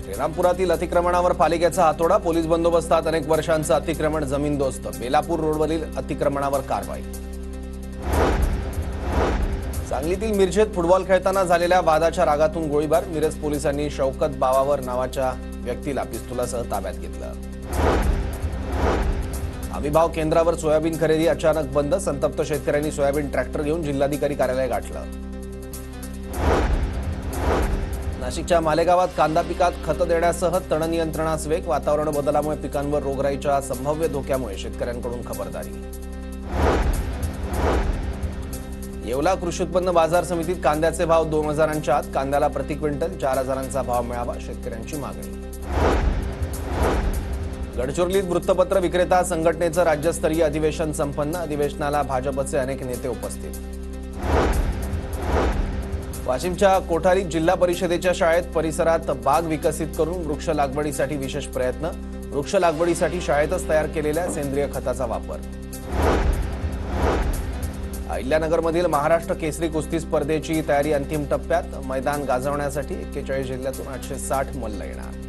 श्रीरामपुरातील अतिक्रमणावर पालिकेचा हातोडा, पोलीस बंदोबस्तात अनेक वर्षांचं अतिक्रमण जमीनदोस्त, बेलापूर रोडवरील अतिक्रमणावर कारवाई। सांगलीतील मिरजेत फुटबॉल खेळताना झालेल्या वादाच्या रागातून गोळीबार, मिरज पोलिसांनी शौकत बावावर नावाच्या व्यक्तीला पिस्तुलासह ताब्यात घेतलं। हमीभाव केंद्रावर सोयाबीन खरेदी अचानक बंद, संतप्त शेतकऱ्यांनी सोयाबीन ट्रॅक्टर घेऊन जिल्हाधिकारी कार्यालय गाठलं। नाशिकच्या मालेगावात कांदा पिकात खत देण्यासह तण नियंत्रणास वेग, वातावरण बदलामुळे पिकांवर रोगराईच्या संभाव्य धोक्यामुळे शेतकऱ्यांकडून खबरदारी। येवला कृषी उत्पन्न बाजार समितीत कांद्याचे भाव 2000च्या आत, कांद्याला प्रति क्विंटल 4000चा भाव मिळावा, शेतकऱ्यांची मागणी। गडचिरोलीत वृत्तपत्र विक्रेता संघटनेचं राज्यस्तरीय अधिवेशन संपन्न, अधिवेशनाला भाजपचे अनेक नेते उपस्थित। वाशिमच्या कोठारीत जिल्हा परिषदेच्या शाळेत परिसरात बाग विकसित करून वृक्ष लागवडीसाठी विशेष प्रयत्न, वृक्ष लागवडीसाठी शाळेतच तयार केलेल्या सेंद्रिय खताचा वापर। अहिल्यानगरमधील महाराष्ट्र केसरी कुस्ती स्पर्धेची तयारी अंतिम टप्प्यात, मैदान गाजवण्यासाठी 41 जिल्ह्यातून 860 मल्ल येणार।